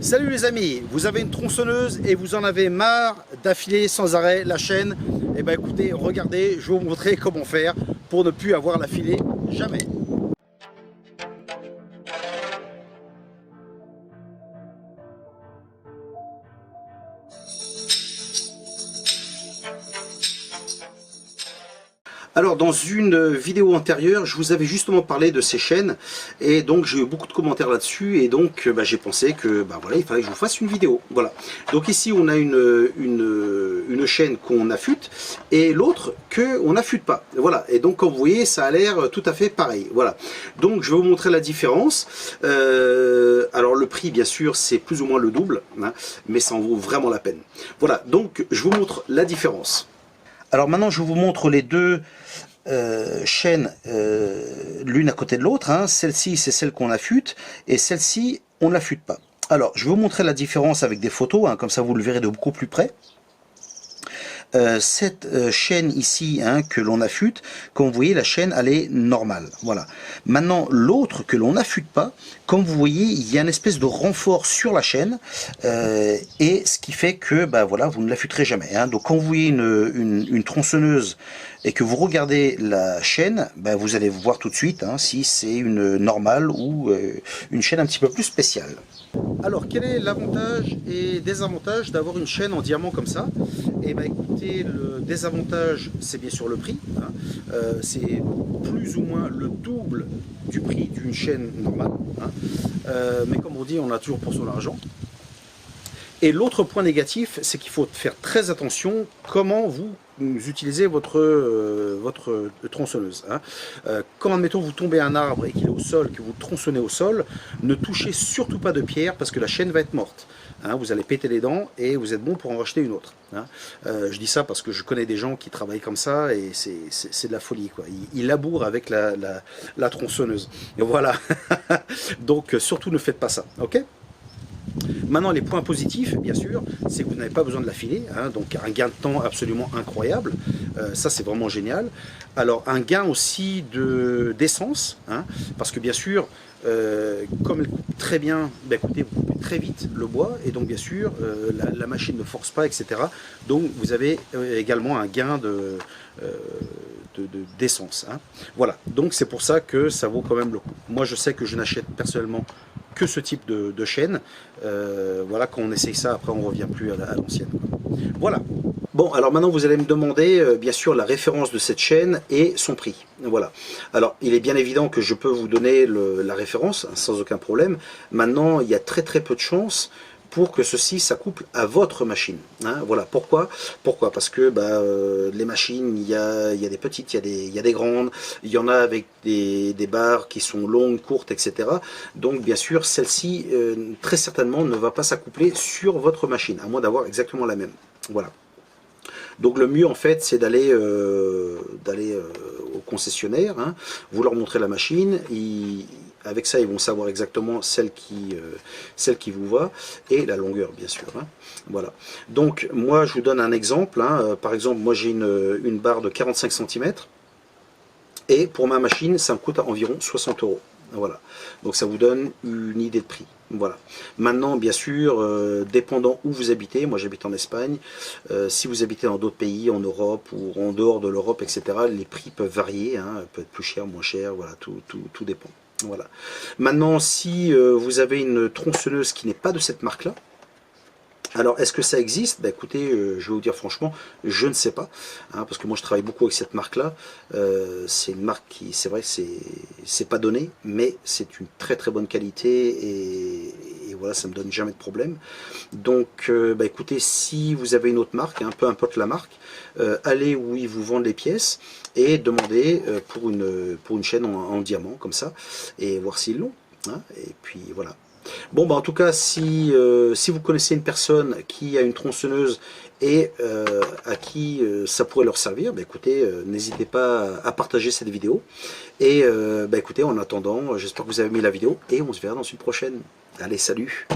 Salut les amis, vous avez une tronçonneuse et vous en avez marre d'affiler sans arrêt la chaîne. Et ben écoutez, regardez, je vais vous montrer comment faire pour ne plus avoir la filée jamais. Alors dans une vidéo antérieure, je vous avais justement parlé de ces chaînes et donc j'ai eu beaucoup de commentaires là-dessus et donc j'ai pensé que voilà, il fallait que je vous fasse une vidéo. Voilà. Donc ici on a une chaîne qu'on affûte et l'autre qu'on n'affûte pas. Voilà. Et donc comme vous voyez, ça a l'air tout à fait pareil. Voilà. Donc je vais vous montrer la différence. Alors le prix bien sûr c'est plus ou moins le double, hein, mais ça en vaut vraiment la peine. Voilà. Donc je vous montre la différence. Alors maintenant je vous montre les deux chaînes l'une à côté de l'autre, hein. Celle-ci c'est celle qu'on affûte et celle-ci on ne l'affûte pas. Alors je vais vous montrer la différence avec des photos, hein, comme ça vous le verrez de beaucoup plus près. Cette chaîne ici, hein, que l'on affûte, comme vous voyez la chaîne elle est normale, voilà. Maintenant l'autre que l'on n'affûte pas, comme vous voyez il y a une espèce de renfort sur la chaîne et ce qui fait que voilà, vous ne l'affûterez jamais, hein. Donc quand vous voyez une tronçonneuse et que vous regardez la chaîne, vous allez voir tout de suite, hein, si c'est une normale ou une chaîne un petit peu plus spéciale. Alors quel est l'avantage et désavantage d'avoir une chaîne en diamant comme ça? Et écoutez, le désavantage c'est bien sûr le prix, hein. C'est plus ou moins le double du prix d'une chaîne normale, hein. Mais comme on dit, on a toujours pour son argent. Et l'autre point négatif, c'est qu'il faut faire très attention comment vous utilisez votre tronçonneuse, hein. Quand admettons vous tombez un arbre et qu'il est au sol, que vous tronçonnez au sol, ne touchez surtout pas de pierre parce que la chaîne va être morte, hein. Vous allez péter les dents et vous êtes bon pour en racheter une autre, hein. Je dis ça parce que je connais des gens qui travaillent comme ça et c'est de la folie, quoi. Ils labourent avec la tronçonneuse. Et voilà. Donc surtout ne faites pas ça, ok? Maintenant, les points positifs, bien sûr, c'est que vous n'avez pas besoin de la filer, hein, donc un gain de temps absolument incroyable, ça c'est vraiment génial. Alors un gain aussi d'essence, hein, parce que bien sûr, comme elle coupe très bien, écoutez, vous coupez très vite le bois, et donc bien sûr, la machine ne force pas, etc. Donc vous avez également un gain d'essence, hein. Voilà, donc c'est pour ça que ça vaut quand même le coup. Moi je sais que je n'achète personnellement que ce type de chaîne. Voilà, quand on essaye ça, après on revient plus à l'ancienne. Voilà. Bon, alors maintenant vous allez me demander bien sûr la référence de cette chaîne et son prix. Voilà. Alors il est bien évident que je peux vous donner la référence, hein, sans aucun problème. Maintenant il y a très peu de chances pour que ceci s'accouple à votre machine, hein. Voilà. Pourquoi parce que les machines, il y a des petites, il y a des grandes, il y en a avec des barres qui sont longues, courtes, etc. Donc bien sûr celle-ci très certainement ne va pas s'accoupler sur votre machine, à moins d'avoir exactement la même. Voilà. Donc le mieux en fait c'est d'aller au concessionnaire, hein, vous leur montrez la machine, avec ça ils vont savoir exactement celle qui vous va et la longueur bien sûr, hein. Voilà. Donc moi je vous donne un exemple, hein. Par exemple moi j'ai une barre de 45 cm et pour ma machine ça me coûte environ 60 €. Voilà, donc ça vous donne une idée de prix. Voilà. Maintenant, bien sûr, dépendant où vous habitez, moi j'habite en Espagne, si vous habitez dans d'autres pays, en Europe ou en dehors de l'Europe, etc., les prix peuvent varier, hein, peut être plus cher, moins cher, voilà, tout dépend. Voilà. Maintenant, si vous avez une tronçonneuse qui n'est pas de cette marque-là, alors, est-ce que ça existe? Écoutez, je vais vous dire franchement, je ne sais pas, hein, parce que moi je travaille beaucoup avec cette marque-là. C'est une marque qui, c'est vrai, c'est pas donné, mais c'est une très bonne qualité et voilà, ça me donne jamais de problème. Donc, écoutez, si vous avez une autre marque, hein, peu importe la marque, allez où ils vous vendent les pièces et demandez pour une chaîne en diamant comme ça et voir s'ils l'ont, hein, et puis voilà. Bon, en tout cas, si vous connaissez une personne qui a une tronçonneuse et à qui ça pourrait leur servir, écoutez, n'hésitez pas à partager cette vidéo. Et écoutez, en attendant, j'espère que vous avez aimé la vidéo et on se verra dans une prochaine. Allez, salut!